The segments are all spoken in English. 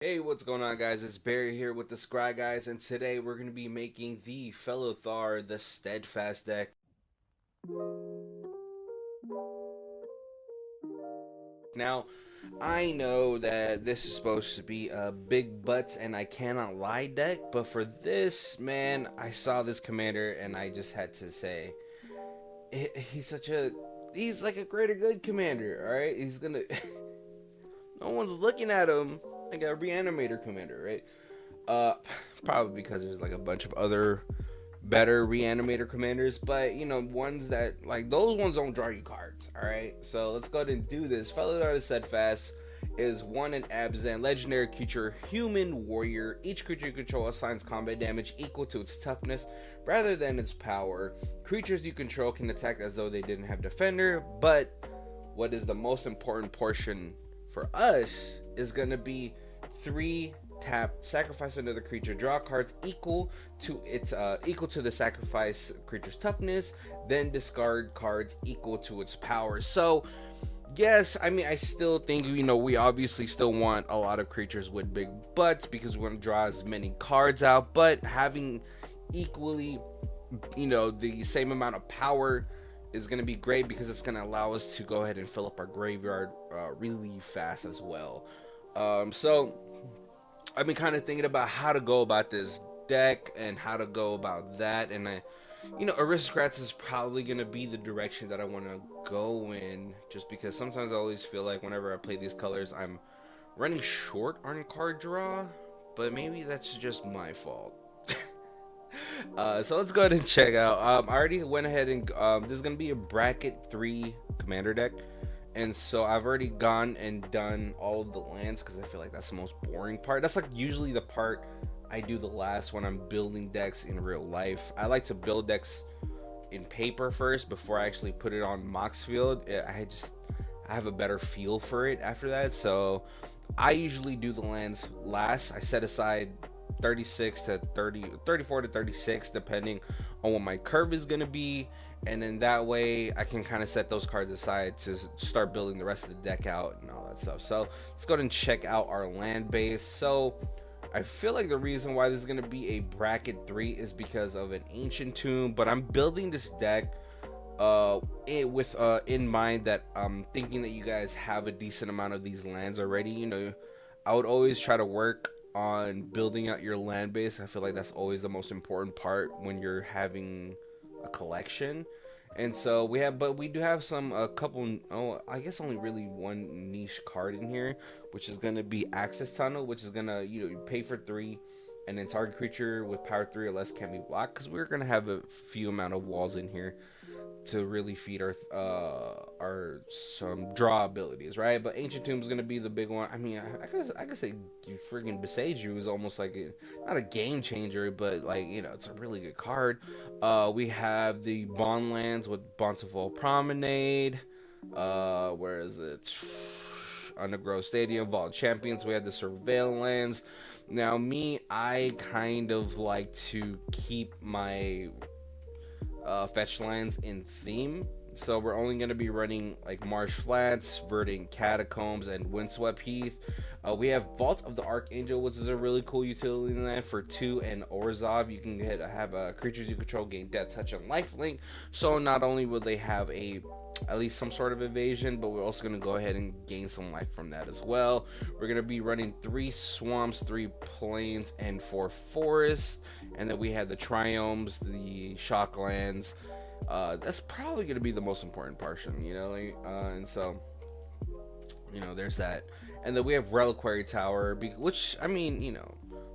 Hey, what's going on, guys? It's Barry here with the Scryguys, and today we're going to be making the Felothar the Steadfast deck. Now, I know that this is supposed to be a big butts and I cannot lie deck, but for this, man, I saw this commander and I just had to say, he's like a greater good commander, alright? He's gonna, no one's looking at him like a reanimator commander, right? Uh, Probably because there's like a bunch of other better reanimator commanders, but ones that like those ones don't draw you cards. All right, so let's go ahead and do this. Felothar the Steadfast is one in Abzan, legendary creature, human warrior. Each creature you control assigns combat damage equal to its toughness rather than its power. Creatures you control can attack as though they didn't have defender, but what is the most important portion for us is going to be three tap, sacrifice another creature, draw cards equal to the sacrifice creature's toughness, then discard cards equal to its power. So yes, I mean, I still think, we obviously still want a lot of creatures with big butts because we want to draw as many cards out, but having equally, the same amount of power is going to be great because it's going to allow us to go ahead and fill up our graveyard really fast as well. So I've been kind of thinking about how to go about this deck and how to go about that, and aristocrats is probably gonna be the direction that I want to go in, just because sometimes I always feel like whenever I play these colors, I'm running short on card draw, but maybe that's just my fault. So let's go ahead and check out. I already went ahead and this is gonna be a bracket 3 commander deck. And so I've already gone and done all of the lands because I feel like that's the most boring part. That's like usually the part I do the last when I'm building decks in real life. I like to build decks in paper first before I actually put it on Moxfield. I have a better feel for it after that. So I usually do the lands last. I set aside 36 to 30, 34 to 36 depending on what my curve is going to be, and then that way I can kind of set those cards aside to start building the rest of the deck out and all that stuff. So let's go ahead and check out our land base. So I feel like the reason why this is going to be a bracket 3 is because of an ancient tomb, but I'm building this deck with in mind that I'm thinking that you guys have a decent amount of these lands already. I would always try to work on building out your land base. I feel like that's always the most important part when you're having a collection. And so we do have a couple. Oh, I guess only really one niche card in here, which is gonna be Access Tunnel, which is gonna you pay for 3, and then target creature with power 3 or less can be blocked. Because we're gonna have a few amount of walls in here to really feed our some draw abilities, right? But Ancient Tomb is gonna be the big one. I mean, I guess say you freaking Besage You is almost like not a game changer, but like it's a really good card. We have the Bond lands with Bountiful Promenade. Where is it? Undergrowth Stadium, Vault Champions. We have the Surveillance. Now, I kind of like to keep my fetch lands in theme. So we're only going to be running like Marsh Flats, Verdant Catacombs, and Windswept Heath. We have Vault of the Archangel, which is a really cool utility land for 2 and Orzhov. You can have creatures you control gain Death Touch and Lifelink. So not only will they have at least some sort of evasion, but we're also going to go ahead and gain some life from that as well. We're going to be running 3 swamps, 3 plains, and 4 forests, and then we have the triomes, the shocklands. That's probably going to be the most important portion, and so there's that. And then we have Reliquary Tower, which, I mean,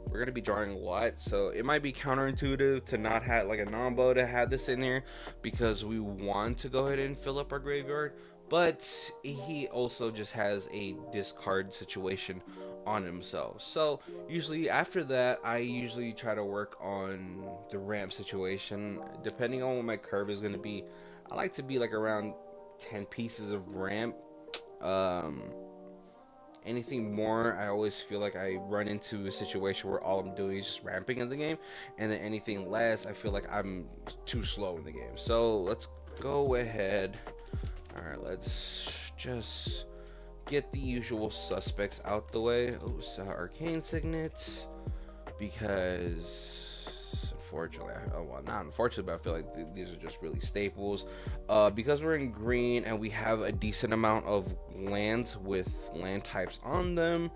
we're going to be drawing a lot, so it might be counterintuitive to not have, like a non-bow to have this in here, because we want to go ahead and fill up our graveyard, but he also just has a discard situation on himself. So usually after that, I usually try to work on the ramp situation, depending on what my curve is going to be. I like to be like around 10 pieces of ramp. Anything more, I always feel like I run into a situation where all I'm doing is just ramping in the game, and then anything less, I feel like I'm too slow in the game. So let's go ahead. All right, let's just get the usual suspects out the way. Oh, so arcane signets, because unfortunately, well, not unfortunately, but I feel like these are just really staples. Because we're in green and we have a decent amount of lands with land types on them,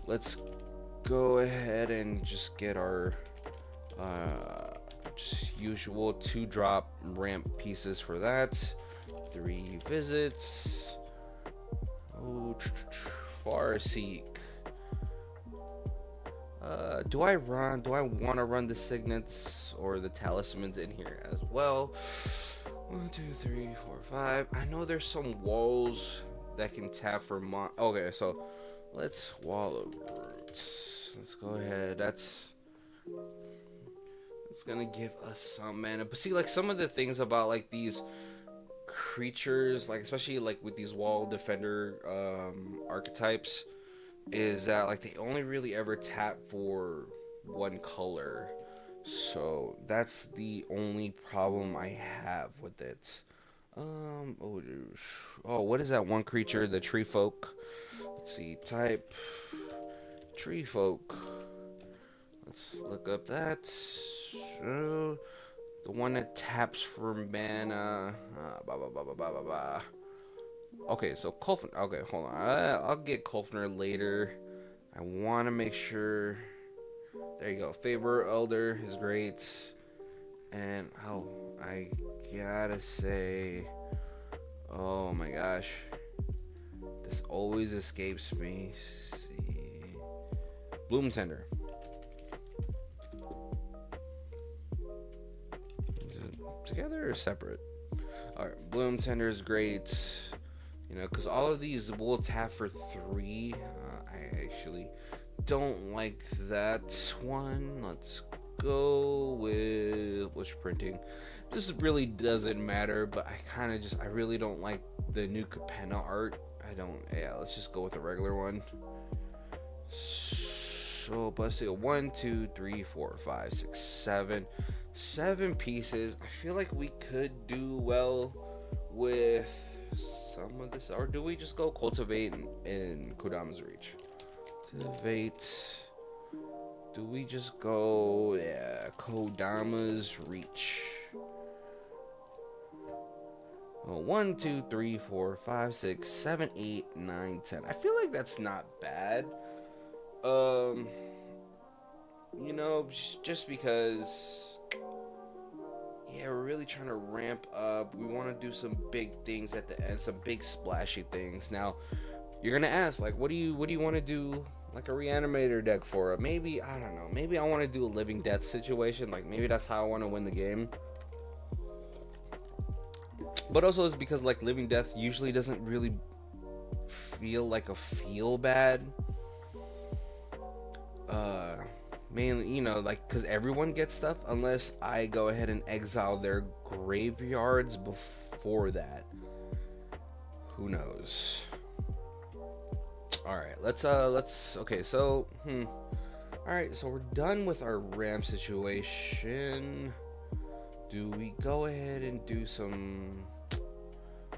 let's go ahead and just get our just usual 2-drop ramp pieces for that. 3 visits. Oh, Farseek. Do I want to run the signets or the talismans in here as well? 1, 2, 3, 4, 5. I know there's some walls that can tap for okay, so let's wall of roots. Let's go ahead. It's gonna give us some mana. But see, like, some of the things about like these creatures, like especially like with these wall defender archetypes, is that like they only really ever tap for one color. So that's the only problem I have with it. What is that one creature? The tree folk. Let's see, type tree folk. Let's look up that. The one that taps for mana. Okay, so Kulfner. Okay, hold on. I'll get Kulfner later. I want to make sure. There you go. Faber Elder is great. And I gotta say, oh my gosh, this always escapes me. Let's see, Bloom Tender. Is it together or separate? All right, Bloom Tender is great. You know, because all of these will tap for 3. I actually don't like that one. Let's go with which printing. This really doesn't matter, but I really don't like the new Capenna art. Let's just go with the regular one. So let's see, 1, 2, 3, 4, 5, 6, 7 pieces. I feel like we could do well with some of this, or do we just go cultivate in Kodama's Reach? Cultivate. Do we just go, Kodama's Reach? 1, 2, 3, 4, 5, 6, 7, 8, 9, 10. I feel like that's not bad. You know, just because, we're really trying to ramp up. We want to do some big things at the end, some big splashy things. Now, you're gonna ask, like, what do you want to do, like a reanimator deck for? Maybe, I don't know. Maybe I want to do a living death situation. Like, maybe that's how I want to win the game. But also, it's because like living death usually doesn't really feel like a feel bad. Mainly, you know, like, because everyone gets stuff unless I go ahead and exile their graveyards before that. Who knows? All right, let's okay, so all right, so we're done with our ramp situation. Do we go ahead and do some?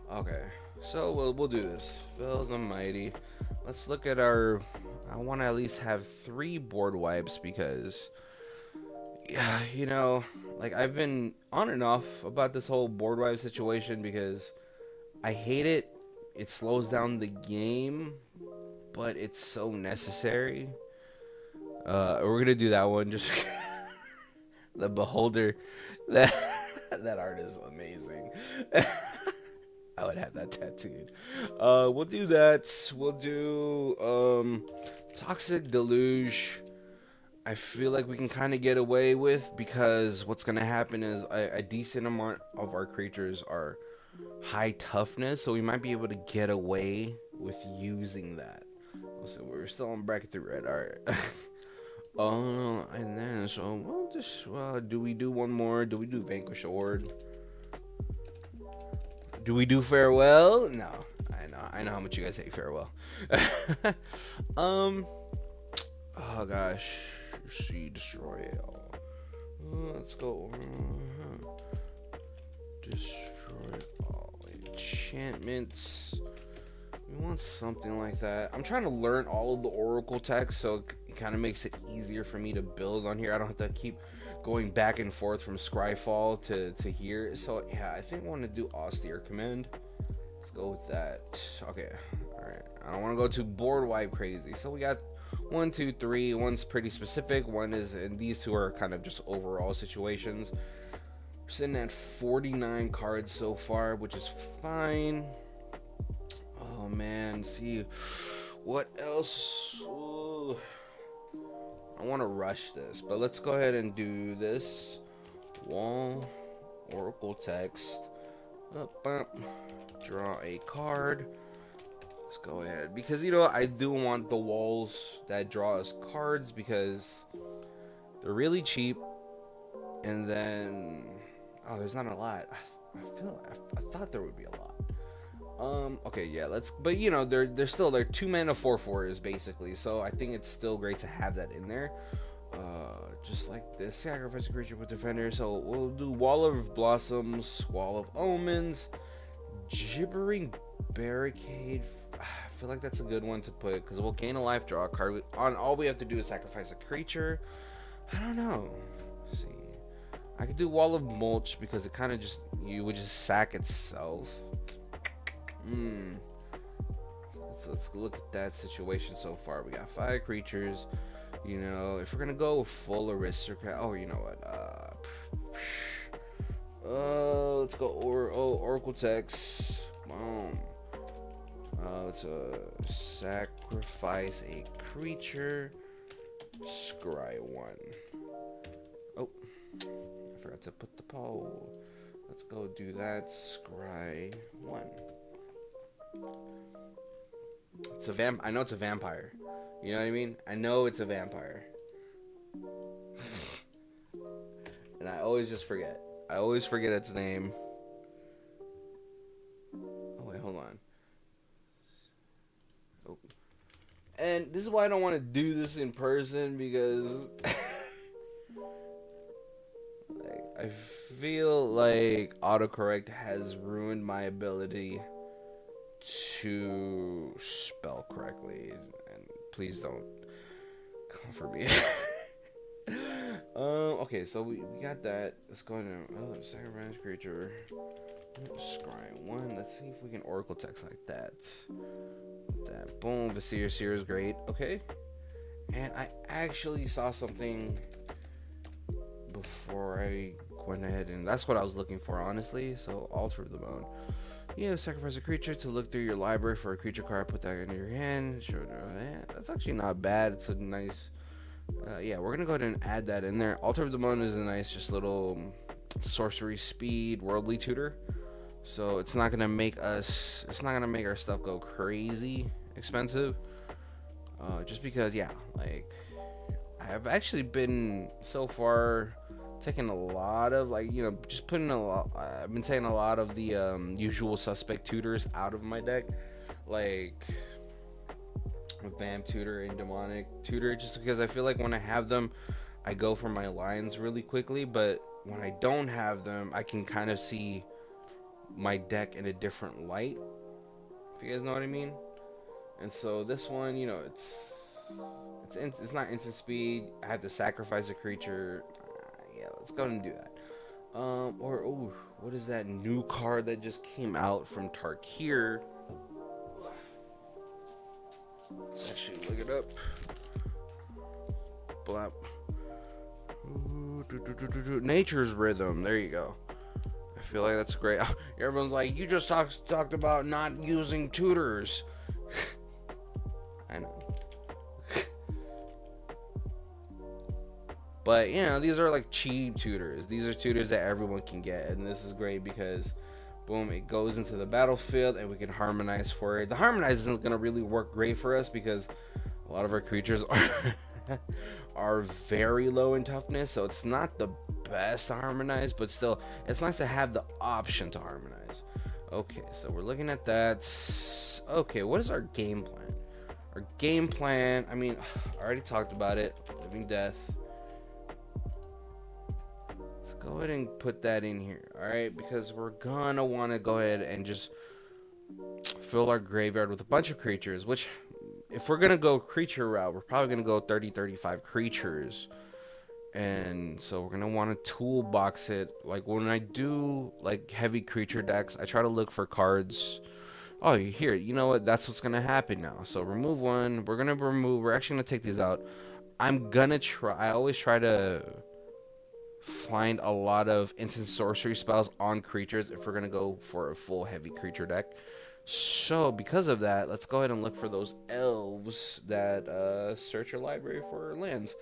Okay, so we'll do this. Phil's Almighty. Let's look at our. I want to at least have 3 board wipes because, you know, like, I've been on and off about this whole board wipe situation because I hate it. It slows down the game, but it's so necessary. We're gonna do that one. Just the Beholder. That art is amazing. I would have that tattooed. We'll do that. We'll do Toxic Deluge. I feel like we can kind of get away with, because what's gonna happen is a decent amount of our creatures are high toughness, so we might be able to get away with using that. So we're still on bracket 3 red. All right. And then so we'll just do we do one more? Do we do Vanquish Ord? Do we do Farewell? No, I know how much you guys hate Farewell. Oh gosh, see, destroy all. Let's go. Destroy all enchantments. We want something like that. I'm trying to learn all of the Oracle text, so it kind of makes it easier for me to build on here. I don't have to keep going back and forth from Scryfall to here. So yeah, I think I want to do austere command. Let's go with that. Okay, all right. I don't want to go too board wipe crazy. So we got 1, 2, 3. One's pretty specific. One is, and these two are kind of just overall situations. We're sitting at 49 cards so far, which is fine. Oh man, see what else? Ooh. I want to rush this, but let's go ahead and do this. Wall, Oracle text. Draw a card. Let's go ahead, because you know I do want the walls that draw us cards because they're really cheap, and then there's not a lot. I thought there would be a lot. Okay, yeah, but you know, they're 2 mana 4/4s basically, so I think it's still great to have that in there. Just like this, sacrifice a creature with defender. So we'll do Wall of Blossoms, Wall of Omens, Gibbering Barricade. I feel like that's a good one to put because we'll gain a life, draw a card. All we have to do is sacrifice a creature. I don't know. Let's see, I could do Wall of Mulch because it kind of you would just sack itself. Let's look at that situation so far. We got 5 creatures. You know, if we're gonna go full aristocrat, you know what? Let's go Oracle text. Boom. Let's sacrifice a creature. Scry 1. Oh, I forgot to put the poll. Let's go do that. Scry 1. It's a I know it's a vampire. You know what I mean? I know it's a vampire. And I always just forget. I always forget its name. Oh wait, hold on. Oh. And this is why I don't want to do this in person because I feel like autocorrect has ruined my ability to spell correctly, and please don't come for me. Okay, so we got that. Let's go into sacrifice creature. Scry 1. Let's see if we can Oracle text like that. Boom. Vizier Seer is great. Okay. And I actually saw something before I went ahead, and that's what I was looking for, honestly. So Altar of the Bone. Yeah, sacrifice a creature to look through your library for a creature card. Put that into your hand. Sure, that's actually not bad. It's a nice. Yeah, we're gonna go ahead and add that in there. Altar of the Moon is a nice, just little sorcery speed worldly tutor. So it's not gonna make our stuff go crazy expensive. Just because, yeah, like I've actually been so far taking a lot of just putting a lot. I've been taking a lot of the usual suspect tutors out of my deck, like Vamp Tutor and Demonic Tutor, just because I feel like when I have them, I go for my lines really quickly. But when I don't have them, I can kind of see my deck in a different light. If you guys know what I mean. And so this one, you know, it's not instant speed. I have to sacrifice a creature. Yeah, let's go and do that. What is that new card that just came out from Tarkir? Let's actually look it up. Blap. Nature's Rhythm. There you go. I feel like that's great. Everyone's like, you just talked about not using tutors. I know. But, you know, these are like cheap tutors. These are tutors that everyone can get. And this is great because, boom, it goes into the battlefield and we can harmonize for it. The harmonize isn't going to really work great for us because a lot of our creatures are very low in toughness. So it's not the best to harmonize, but still, it's nice to have the option to harmonize. Okay, so we're looking at that. Okay, what is our game plan? Our game plan, I mean, I already talked about it. Living Death. Let's go ahead and put that in here, all right? Because we're gonna want to go ahead and just fill our graveyard with a bunch of creatures, which if we're gonna go creature route, we're probably gonna go 30-35 creatures. And so we're gonna want to toolbox it. Like when I do like heavy creature decks, I try to look for cards. Oh, here, you know what? That's what's gonna happen now. So remove one. We're actually gonna take these out. I'm gonna try. I always try to find a lot of instant sorcery spells on creatures if we're gonna go for a full heavy creature deck. So because of that, let's go ahead and look for those elves that search your library for lands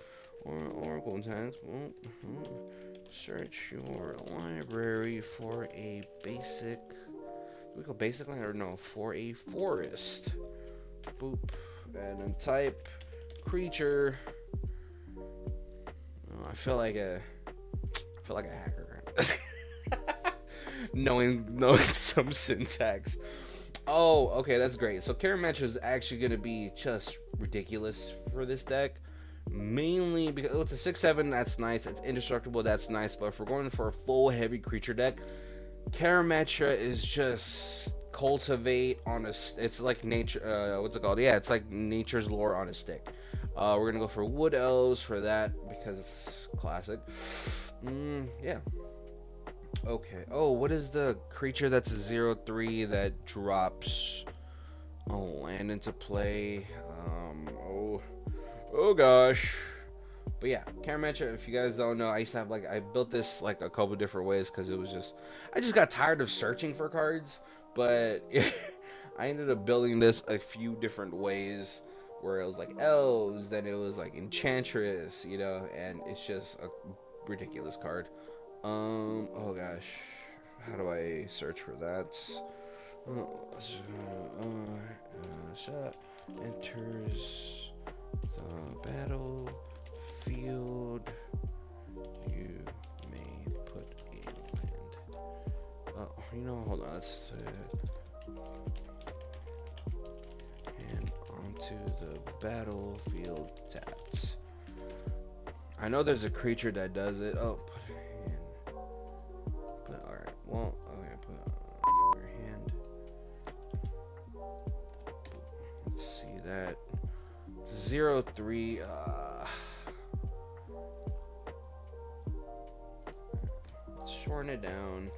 or oracle times. Search your library for a basic. Do we go basic land or no? For a forest. Boop. And then type creature. Oh, I feel like a hacker. knowing some syntax. Oh, okay, that's great. So Karametra is actually going to be just ridiculous for this deck. Mainly because it's a 6/7, that's nice. It's indestructible, that's nice. But if we're going for a full heavy creature deck, Karametra is just cultivate on a. It's like nature. What's it called? Yeah, it's like nature's lore on a stick. We're gonna go for wood elves for that because it's classic. Yeah. Okay. Oh, what is the creature that's a 0/3 that drops a land into play? Oh gosh. But yeah, Karametra, if you guys don't know, I used to have I built this like a couple different ways because I just got tired of searching for cards, but I ended up building this a few different ways where it was like elves, then it was like enchantress, and it's just a ridiculous card. Oh gosh, how do I search for that? Shot enters the battlefield. You may put a land. Oh, hold on. Let's and onto the battlefield tapped. I know there's a creature that does it. Oh, put a hand. But all right. Well, okay. Put your hand. Let's see that. 0/3. Let's shorten it down.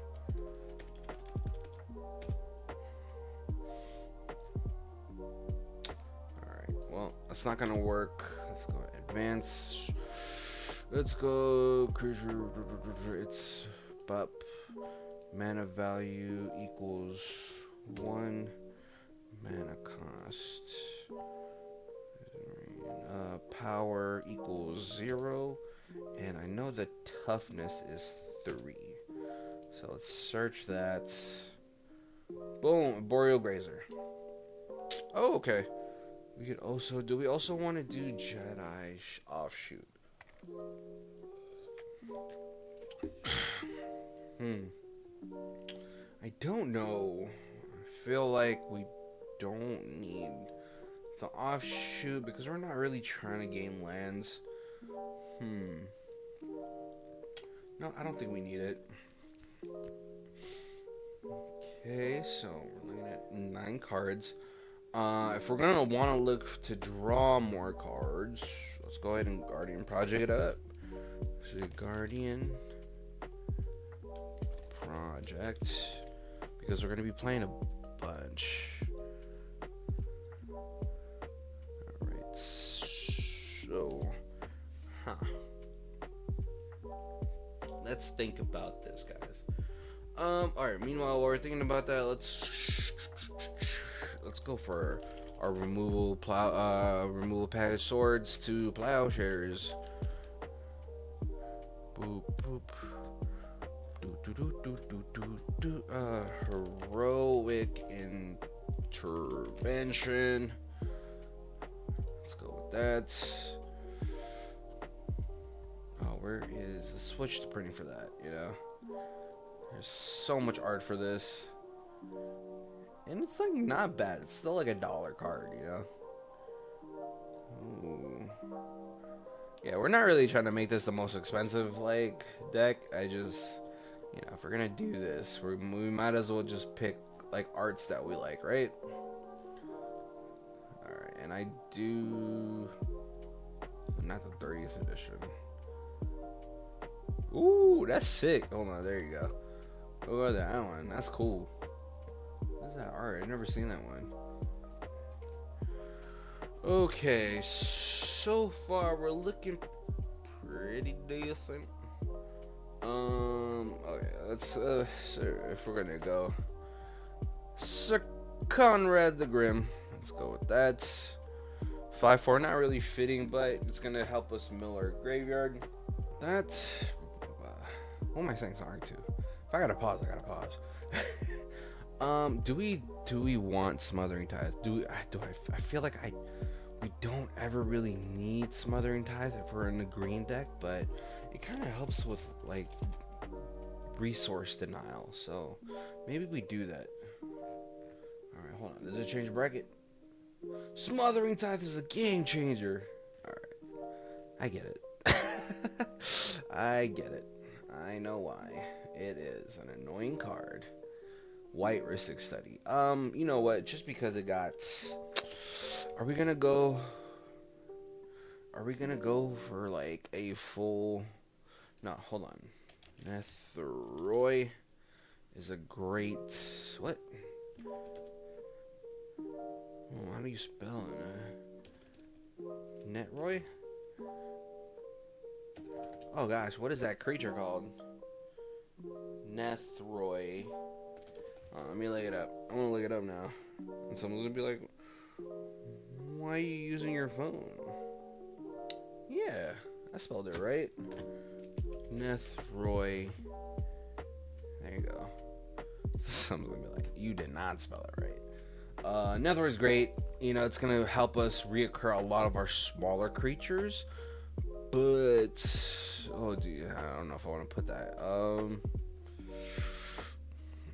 Alright, well, that's not gonna work. Let's go advance. Let's go creature. It's bup. Mana value equals 1. Mana cost. Power equals 0, and I know the toughness is 3. So let's search that. Boom, Boreal Grazer. Oh, okay. We could also do. We also want to do Jedi Offshoot. I don't know. I feel like we don't need the offshoot because we're not really trying to gain lands. No, I don't think we need it. Okay, so we're looking at 9 cards. If we're gonna want to look to draw more cards, let's go ahead and Guardian Project it up. So Guardian Project, because we're gonna be playing a bunch. So, let's think about this, guys. Alright, meanwhile, while we're thinking about that, let's go for our removal package swords to plowshares. Boop boop. Heroic intervention. Let's go with that. Oh, where is the switch to printing for that? There's so much art for this, and it's like not bad. It's still like $1 card, Ooh. Yeah, we're not really trying to make this the most expensive deck. I just, if we're gonna do this, we might as well just pick like arts that we like, right? Alright, and I do not the 30th edition. Ooh, that's sick. Hold on, there you go. Oh, that one. That's cool. What's that art? I've never seen that one. Okay, so far we're looking pretty decent. Okay, let's so if we're gonna go Sir Conrad the Grim, let's go with that. 5/4, not really fitting, but it's gonna help us mill our graveyard. That's what am I saying? Sorry to. If I gotta pause, I gotta pause. Do we want Smothering Tithe? I feel like we don't ever really need Smothering Tithe if we're in the green deck, but it kind of helps with like resource denial. So maybe we do that. All right, hold on. Does it change bracket? Smothering Tithe is a game changer. All right, I get it. I get it. I know why. It is an annoying card. White Ristic Study. You know what? Just because it got. Are we gonna go for like a full? No, hold on. Nethroy is a great. What? Oh, how do you spell it? Netroy? Oh gosh, what is that creature called? Nethroy. Let me look it up. I want to look it up now. And someone's gonna be like, "Why are you using your phone?" Yeah, I spelled it right. Nethroy. There you go. Someone's gonna be like, "You did not spell it right." Nethroy is great. You know, it's gonna help us reoccur a lot of our smaller creatures. But oh, dude, I don't know if I want to put that.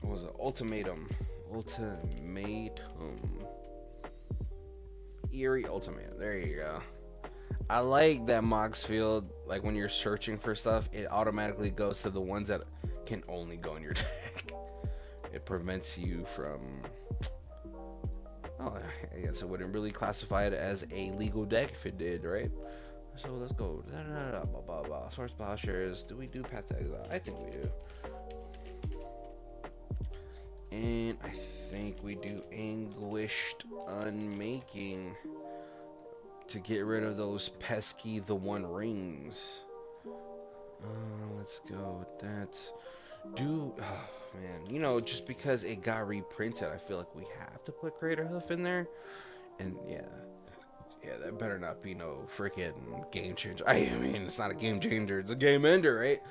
What was it? Ultimatum. Eerie Ultimatum. There you go. I like that Mox Field, like when you're searching for stuff, it automatically goes to the ones that can only go in your deck. It prevents you from. Oh, I guess it wouldn't really classify it as a legal deck if it did, right? So let's go. Source Plowshares. Do we do Path to Exile? I think we do. And I think we do Anguished Unmaking to get rid of those pesky the one rings. Let's go with that. Oh man, you know, just because it got reprinted, I feel like we have to put Crater Hoof in there. And yeah, that better not be no freaking game changer. I mean, it's not a game changer, it's a game ender, right?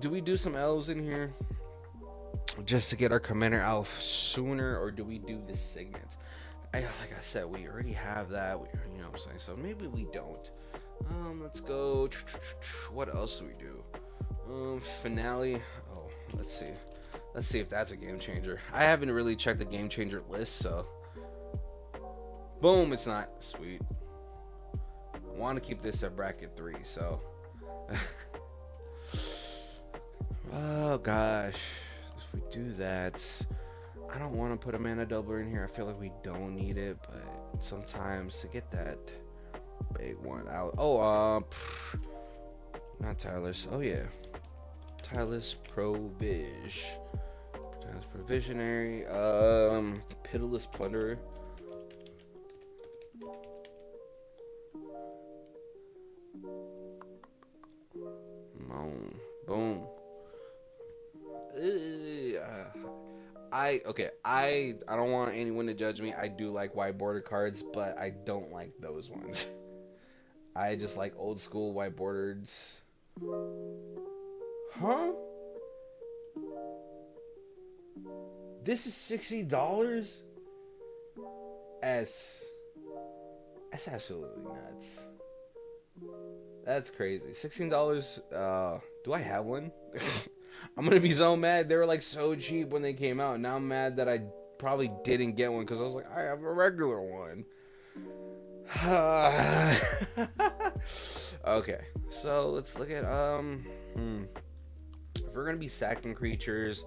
Do we do some elves in here just to get our commander out sooner, or do we do the signets? Like I said, we already have that. You know what I'm saying? So maybe we don't. Let's go. What else do we do? Finale. Oh, let's see. Let's see if that's a game changer. I haven't really checked the game changer list, so. Boom, it's not. Sweet. I want to keep this at bracket 3, so. Oh, gosh. If we do that, I don't want to put a mana doubler in here. I feel like we don't need it, but sometimes to get that big one out. Oh, not Tireless. Oh, yeah. Tireless Provisionary. Pitiless Plunderer. Boom. I don't want anyone to judge me. I do like white border cards, but I don't like those ones. I just like old school white bordered. Huh? This is $60? That's absolutely nuts. That's crazy. $16. Do I have one? I'm gonna be so mad. They were like so cheap when they came out. Now I'm mad that I probably didn't get one because I was like, I have a regular one. Okay, so let's look at if we're gonna be sacking creatures,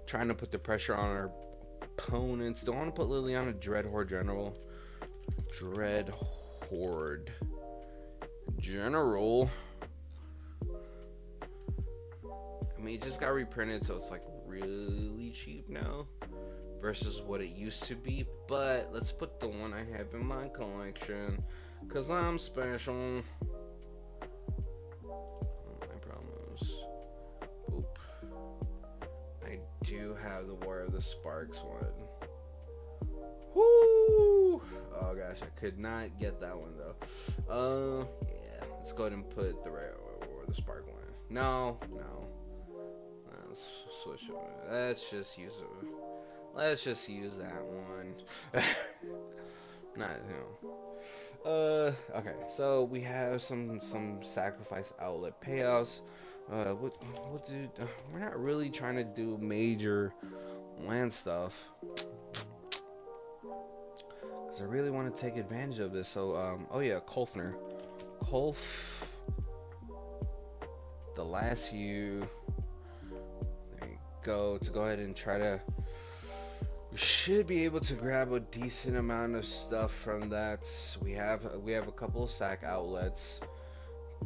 trying to put the pressure on our opponents. Don't want to put Liliana Dreadhorde General. Dreadhorde General. I mean, it just got reprinted, so it's like really cheap now versus what it used to be. But let's put the one I have in my collection, cause I'm special. I promise. Oop. I do have the War of the Sparks one. Woo! Oh gosh, I could not get that one though. Yeah, let's go ahead and put the War of the Spark one. No. Let's switch it. Let's just use it. Let's just use that one. Okay, so we have some sacrifice outlet payouts. We'll do. We're not really trying to do major land stuff, because I really want to take advantage of this. So, oh yeah, Kolfner. The last you. There you go. To go ahead and try to. We should be able to grab a decent amount of stuff from that. We have a couple of sack outlets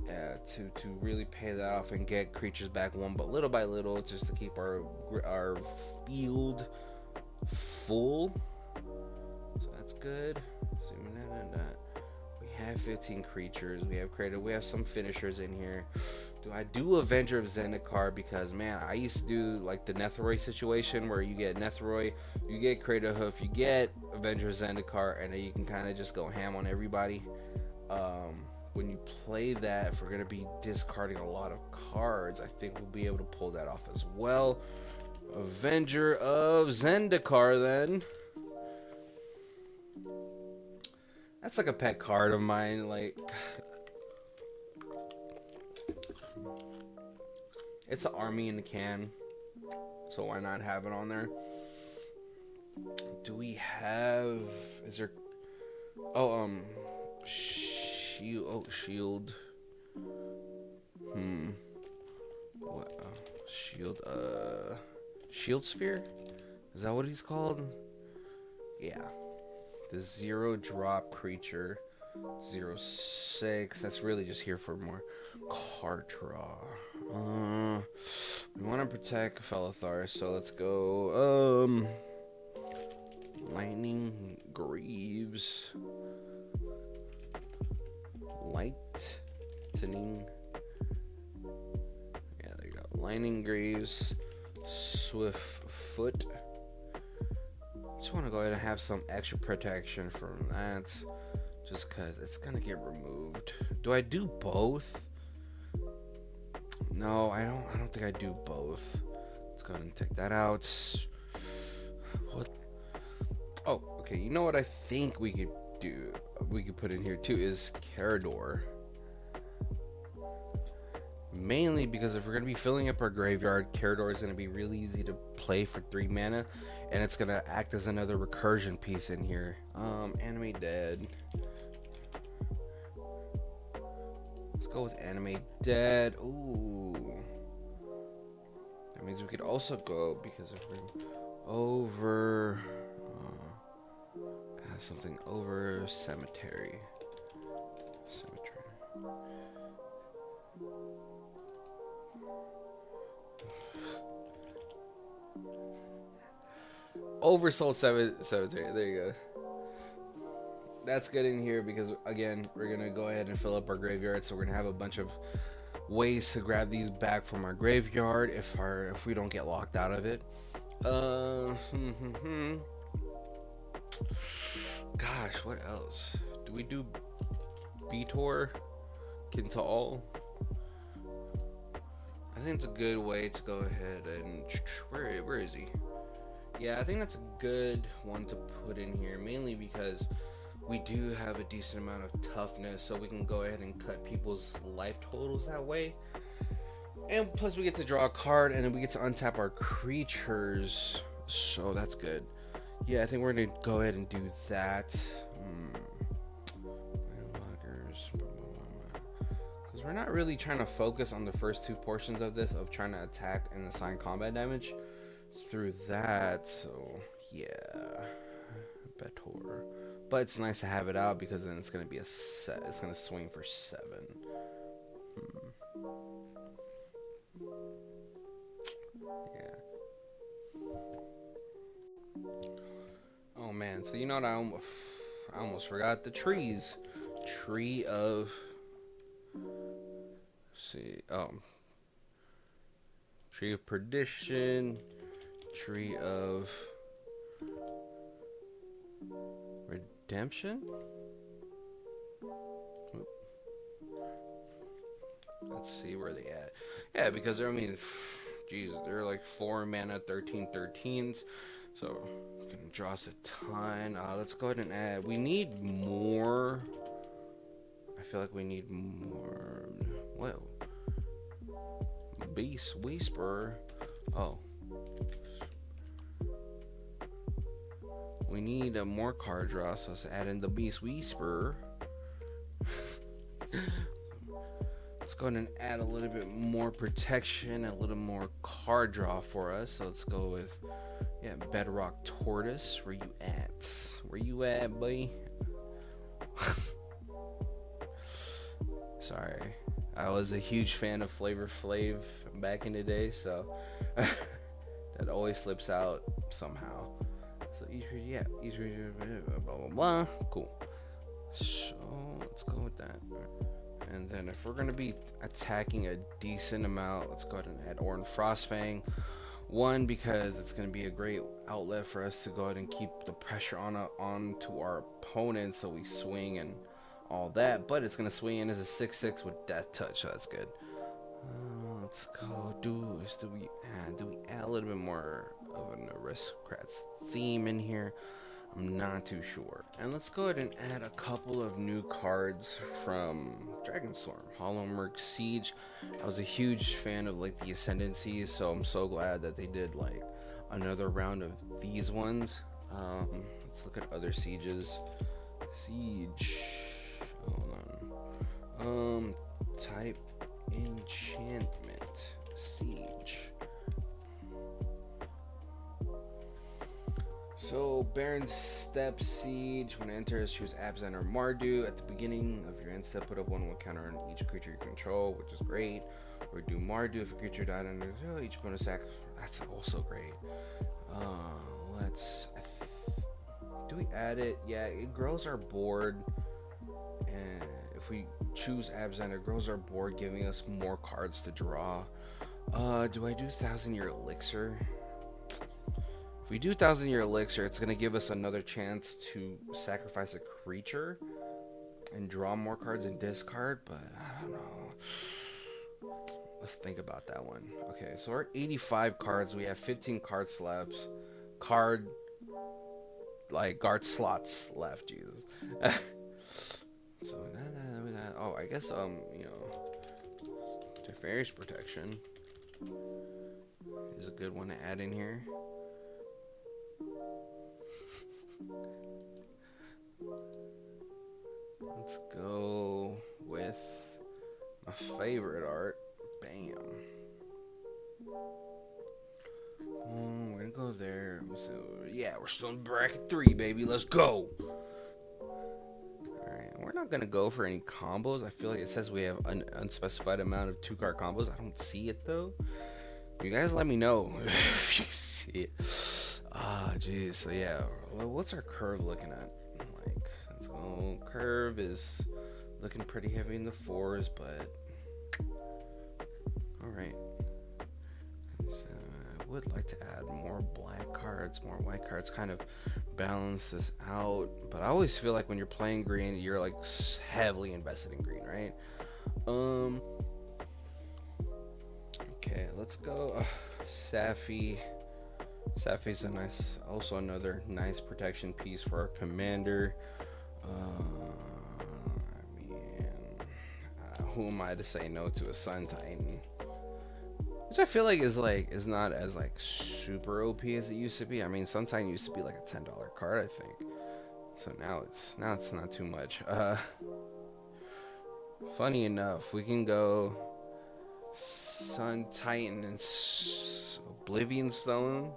to really pay that off and get creatures back one, but little by little, just to keep our field full. So that's good. So we have 15 creatures. We have some finishers in here. Do I do Avenger of Zendikar? Because man, I used to do like the Netheroi situation where you get Netheroi, you get Crater Hoof, you get Avenger of Zendikar, and then you can kind of just go ham on everybody. When you play that, if we're gonna be discarding a lot of cards, I think we'll be able to pull that off as well. Avenger of Zendikar, then. That's like a pet card of mine, like. It's an army in the can, so why not have it on there? Do we have? Is there? Oh, shield. Oh, shield. What? Shield. Shield sphere. Is that what he's called? Yeah. The 0-drop creature. 0/6. That's really just here for more card draw. We want to protect Felothar, so let's go. Lightning Greaves. Lightning. Yeah, there you go. Lightning Greaves. Swift Foot. Just want to go ahead and have some extra protection from that. Just because it's going to get removed. Do I do both? No, I don't think I do both. Let's go ahead and take that out. What? Oh, okay. You know what I think we could do? We could put in here too is Carador. Mainly because if we're going to be filling up our graveyard, Carador is going to be really easy to play for 3 mana. And it's going to act as another recursion piece in here. Animate Dead. Let's go with Animate Dead. Ooh. That means we could also go, because if we're over... something over Cemetery. Oversold Cemetery. There you go. That's good in here because, again, we're going to go ahead and fill up our graveyard. So we're going to have a bunch of ways to grab these back from our graveyard if we don't get locked out of it. Gosh, what else? Do we do Beator? Kintal? I think it's a good way to go ahead and... Where is he? Yeah, I think that's a good one to put in here, mainly because we do have a decent amount of toughness, so we can go ahead and cut people's life totals that way. And plus we get to draw a card, and then we get to untap our creatures, so that's good. Yeah, I think we're going to go ahead and do that. Because we're not really trying to focus on the first 2 portions of this, of trying to attack and assign combat damage through that. So Yeah, Betor. But it's nice to have it out because then it's gonna be a set. It's gonna swing for 7. Yeah. Oh man. So you know what? I almost forgot the trees. Tree of. See. Tree of perdition. Tree of redemption. Let's see where they at. Yeah, because I mean, geez, they're like 4 mana, 13/13s. So can draw us a ton. Let's go ahead and add. We need more. I feel like we need more. Whoa. Beast Whisper. Oh. We need a more card draw, so let's add in the Beast Whisper. Let's go ahead and add a little bit more protection, a little more card draw for us. So let's go with, yeah, Bedrock Tortoise. Where you at? Where you at, boy? Sorry. I was a huge fan of Flavor Flav back in the day, so that always slips out somehow. So yeah, blah blah blah. Cool. So let's go with that. And then if we're gonna be attacking a decent amount, let's go ahead and add Orin Frostfang. One, because it's gonna be a great outlet for us to go ahead and keep the pressure on to our opponent, so we swing and all that. But it's gonna swing in as a 6/6 with Death Touch, so that's good. Let's go. Do we add a little bit more of an Aristocrats theme in here? I'm not too sure. And let's go ahead and add a couple of new cards from Dragonstorm. Hollowmerk Siege. I was a huge fan of like the Ascendancies, so I'm so glad that they did like another round of these ones. Let's look at other sieges. Siege. Hold on. Type enchantment. Siege. So, Baron's Step Siege. When it enters, choose Abzan or Mardu. At the beginning of your end step, put up 1/1 counter on each creature you control, which is great. Or do Mardu if a creature died under each bonus act. That's also great. Do we add it? Yeah, it grows our board. And if we choose Abzan, it grows our board, giving us more cards to draw. Do I do 1,000-Year Elixir? If we do 1,000-Year Elixir, it's going to give us another chance to sacrifice a creature and draw more cards and discard, but I don't know. Let's think about that one. Okay, so we're 85 cards. We have 15 card slots. Guard slots left, Jesus. So, oh, I guess, Teferi's Protection is a good one to add in here. Let's go with my favorite art. Bam. We're gonna go there. So, yeah, we're still in bracket 3, baby. Let's go. Alright, we're not gonna go for any combos. I feel like it says we have an unspecified amount of 2-card combos. I don't see it though. You guys let me know if you see it. Jeez. So yeah, what's our curve looking at? Like, let's go. Curve is looking pretty heavy in the 4s, but all right. So I would like to add more black cards, more white cards, kind of balance this out. But I always feel like when you're playing green, you're like heavily invested in green, right? Okay, let's go. Safi. Safi's also another nice protection piece for our commander. Who am I to say no to a Sun Titan? Which I feel like is not as like super OP as it used to be. I mean, Sun Titan used to be like a $10 card, I think. So now it's not too much. Funny enough, we can go Sun Titan and Oblivion Stone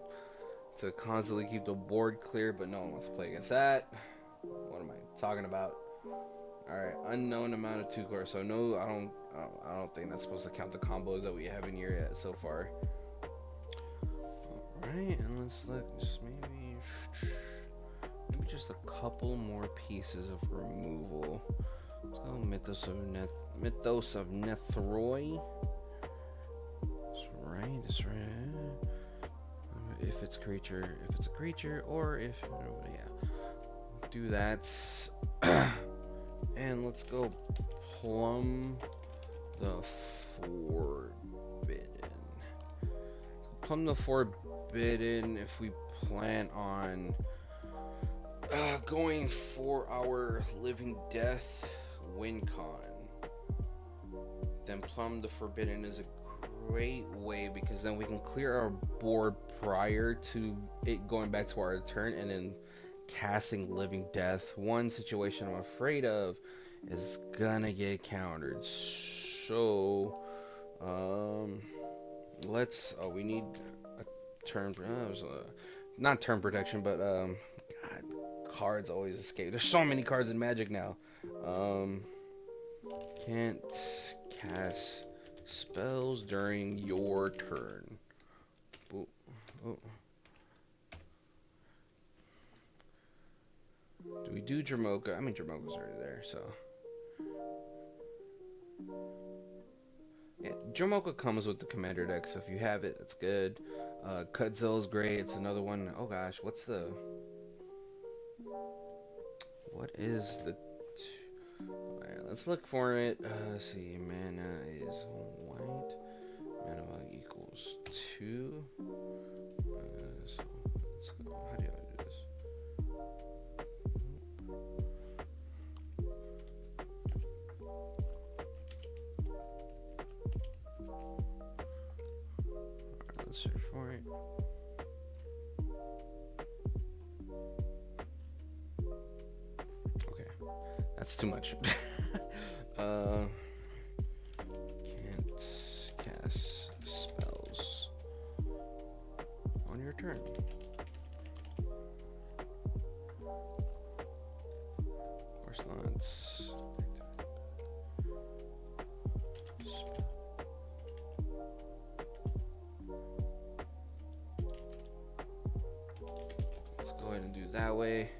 to constantly keep the board clear, but no one wants to play against that. What am I talking about? All right, unknown amount of 2 cards. So no, I don't think that's supposed to count the combos that we have in here yet so far. All right, and let's look. Just maybe just a couple more pieces of removal. Let's go Mythos of Nethroi. That's right. If it's a creature, or if yeah, do that. And let's go Plumb the Forbidden. Plumb the Forbidden. If we plan on going for our Living Death win con, then Plumb the Forbidden is a great way, because then we can clear our board prior to it going back to our turn and then casting Living Death. One situation I'm afraid of is gonna get countered. So we need a turn, not turn protection, but God, cards always escape. There's so many cards in Magic now. Can't cast spells during your turn. Oh. Do we do Jamoka? I mean, Jamoka's already there, so. Yeah, Jamoka comes with the commander deck, so if you have it, it's good. Cutzill's great. It's another one. Oh gosh, what is the... Alright, let's look for it. Let's see, mana is white. Mana equals 2. So let's go. How do I do this? Alright, let's search for it. Okay, that's too much. Can't cast spells on your turn. Or slots. Let's go ahead and do that way.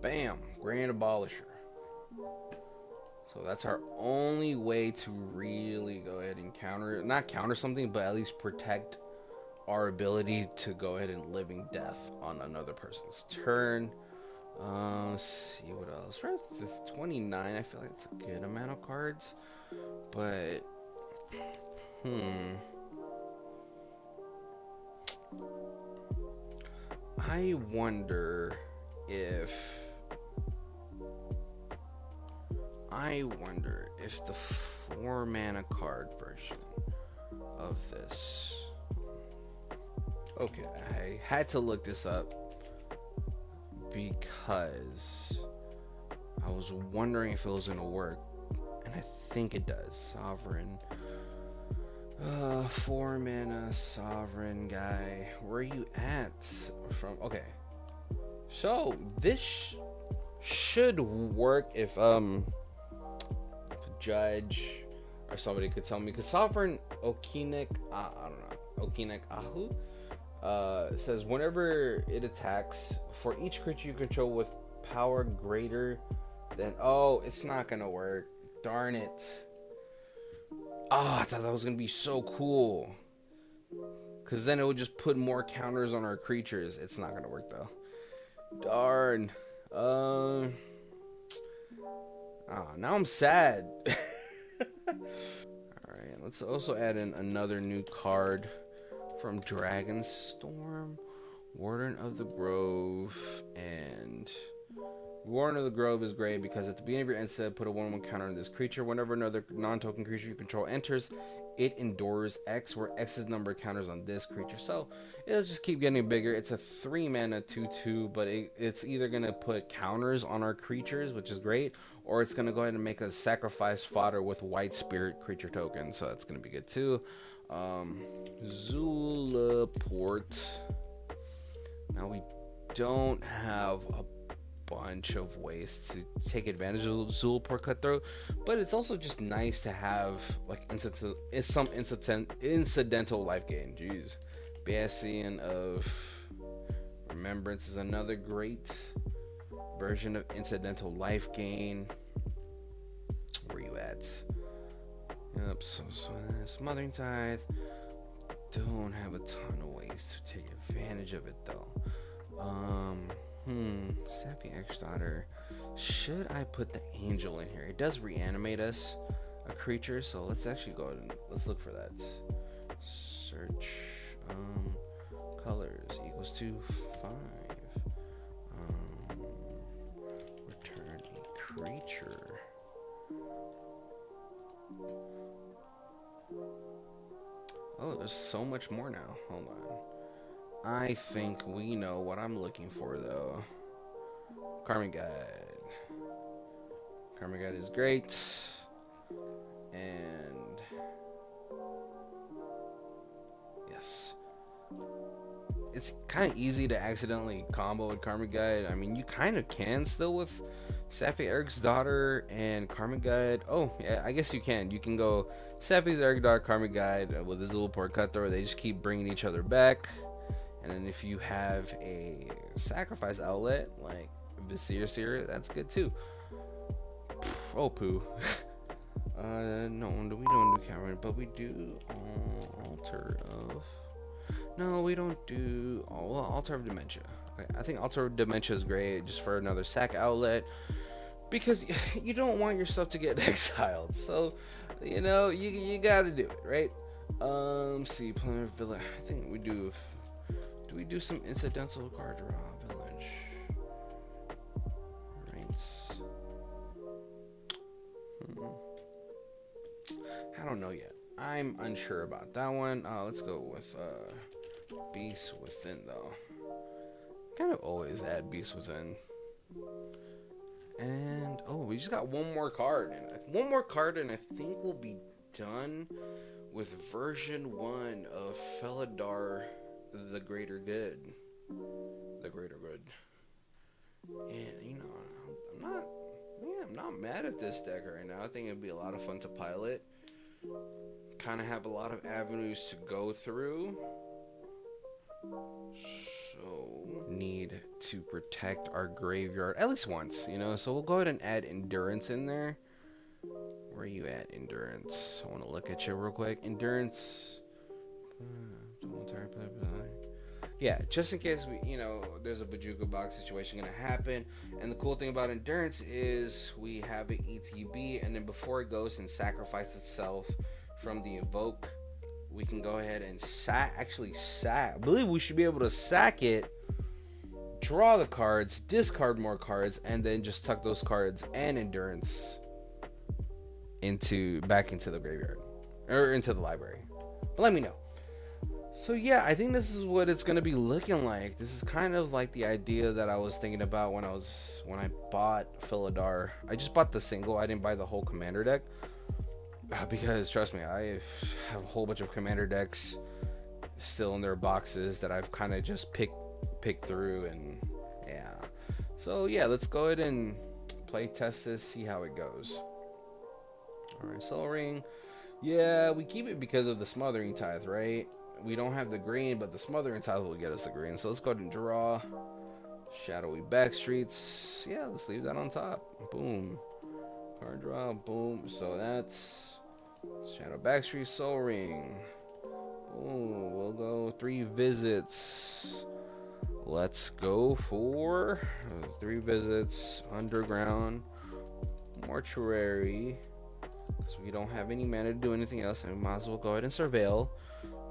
Bam! Grand Abolisher. So that's our only way to really go ahead and not counter something, but at least protect our ability to go ahead and Living Death on another person's turn. Let's see what else. For 29, I feel like it's a good amount of cards, but I wonder if the 4 mana card version of this. Okay, I had to look this up because I was wondering if it was gonna work, and I think it does. Sovereign, 4 mana Sovereign guy. Where are you at? From okay, so this should work if judge or somebody could tell me, because Sovereign Okinek, I don't know, Okinek Ahu says whenever it attacks, for each creature you control with power greater than, oh, it's not gonna work, darn it. I thought that was gonna be so cool, because then it would just put more counters on our creatures. It's not gonna work though, darn. Now I'm sad. Alright, let's also add in another new card from Dragonstorm, Warden of the Grove, and Warden of the Grove is great because at the beginning of your end step, put a 1/1 counter on this creature. Whenever another non-token creature you control enters, it endures X, where X is the number of counters on this creature. So it'll just keep getting bigger. It's a 3 mana 2/2, but it's either gonna put counters on our creatures, which is great, or it's gonna go ahead and make us sacrifice fodder with white spirit creature token. So that's gonna be good too. Zulaport. Now we don't have a bunch of ways to take advantage of Zulaport Cutthroat, but it's also just nice to have like some incidental life gain. Jeez. Bastion of Remembrance is another great version of incidental life gain. Where you at? Yep, so Smothering Tithe. Don't have a ton of ways to take advantage of it though. Sappy X-Daughter. Should I put the Angel in here? It does reanimate us, a creature, so let's actually go ahead and let's look for that. Search. Colors equals to 5. Return a creature. Oh, there's so much more now. Hold on. I think we know what I'm looking for, though. Karmic Guide. Karmic Guide is great. And... yes. It's kind of easy to accidentally combo with Karmic Guide. I mean, you kind of can still with Sappy Eric's Daughter and Karmic Guide. Oh, yeah, I guess you can. You can go Sappy's Eric's Daughter, Karmic Guide with his Zulaport Cutthroat. They just keep bringing each other back. And then if you have a sacrifice outlet like Vizier Seer, that's good too. Oh, poo. No, we don't do Cameron, but we do Altar of... no, we don't do... oh, well, Altar of Dementia. Okay, I think Altar of Dementia is great just for another sack outlet, because you don't want yourself to get exiled. So, you know, you gotta do it, right? See, Planet Village. I think we do... do we do some incidental card draw? Village. Rights. I don't know yet. I'm unsure about that one. Let's go with Beast Within, though. Kind of always add Beast Within. And, oh, we just got one more card. And I think we'll be done with version 1 of Felothar the Greater Good. The Greater Good. And, you know, I'm not mad at this deck right now. I think it'd be a lot of fun to pilot. Kind of have a lot of avenues to go through. So, need to protect our graveyard at least once, you know? So we'll go ahead and add Endurance in there. Where are you at, Endurance? I want to look at you real quick. Endurance. Yeah, just in case there's a Bajuka box situation gonna happen. And the cool thing about Endurance is we have an ETB, and then before it goes and sacrifices itself from the evoke, we can go ahead and sack. I believe we should be able to sack it, draw the cards, discard more cards, and then just tuck those cards and Endurance back into the graveyard or into the library. But let me know. So yeah, I think this is what it's gonna be looking like. This is kind of like the idea that I was thinking about when I bought Felothar. I just bought the single. I didn't buy the whole commander deck because trust me, I have a whole bunch of commander decks still in their boxes that I've kind of just picked through, and yeah. So yeah, let's go ahead and play test this, see how it goes. All right, Soul Ring. Yeah, we keep it because of the Smothering Tithe, right? We don't have the green, but the Smothering Tithe will get us the green. So let's go ahead and draw. Shadowy Backstreets. Yeah, let's leave that on top. Boom. Card draw. Boom. So that's Shadow Backstreet, Soul Ring. Boom. We'll go 3 visits. Let's go for 3 visits. Underground. Mortuary. So we don't have any mana to do anything else, and we might as well go ahead and surveil.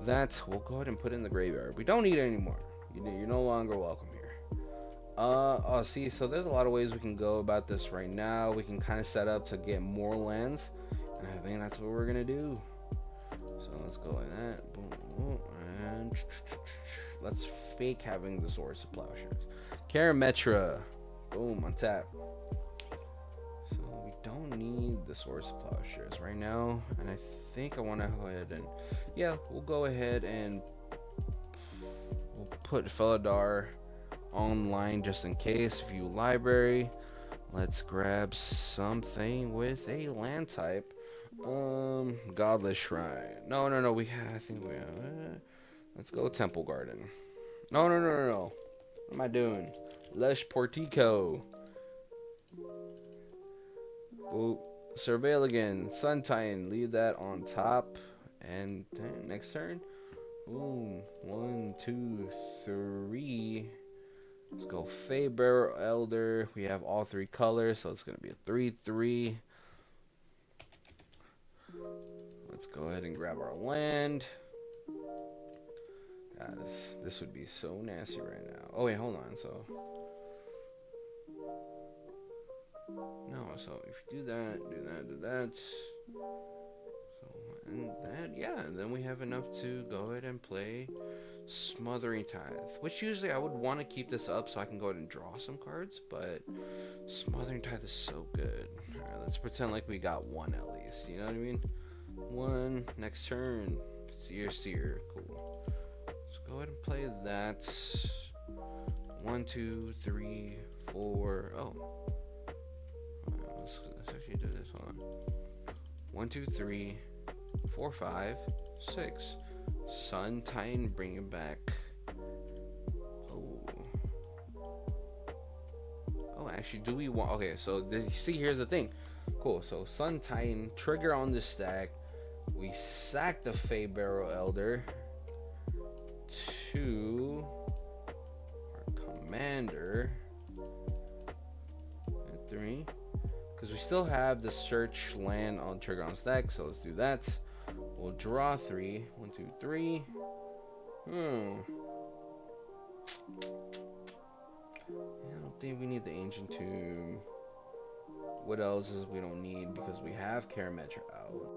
That we'll go ahead and put in the graveyard. We don't need it anymore. You're no longer welcome here. Oh, see, so there's a lot of ways we can go about this right now. We can kind of set up to get more lands, and I think that's what we're gonna do. So let's go like that. Boom, boom, and let's fake having the Swords of Plowshares. Karametra. Boom, on tap. So we don't need the Swords of Plowshares right now, and I think I want to go ahead and, yeah, we'll go ahead and we'll put Felothar online just in case. View library. Let's grab something with a land type. Godless Shrine. No. I think we have. Let's go Temple Garden. No. What am I doing? Lush Portico. Oh, Surveil again. Sun Titan. Leave that on top. And next turn. Boom. 1, 2, 3. Let's go Faber Elder. We have all 3 colors, so it's going to be a 3/3. Let's go ahead and grab our land. God, this would be so nasty right now. Oh, wait, hold on. So, no, so if you do that. So, and that, yeah, and then we have enough to go ahead and play Smothering Tithe, which usually I would want to keep this up so I can go ahead and draw some cards, but Smothering Tithe is so good. Alright, let's pretend like we got 1 at least, you know what I mean? 1, next turn, Seer, cool. Let's go ahead and play that. 1, 2, 3, 4, let's actually do this one. 1, 2, 3, 4, 5, 6. Sun Titan, bring it back. Oh, actually, do we want? Okay, so see, here's the thing. Cool. So Sun Titan, trigger on this stack. We sack the Fey Barrow Elder to our commander at 3, because we still have the search land on trigger on stack. So let's do that. We'll draw 3. 1, 2, 3. I don't think we need the Ancient Tomb. What else is we don't need, because we have Karametra out.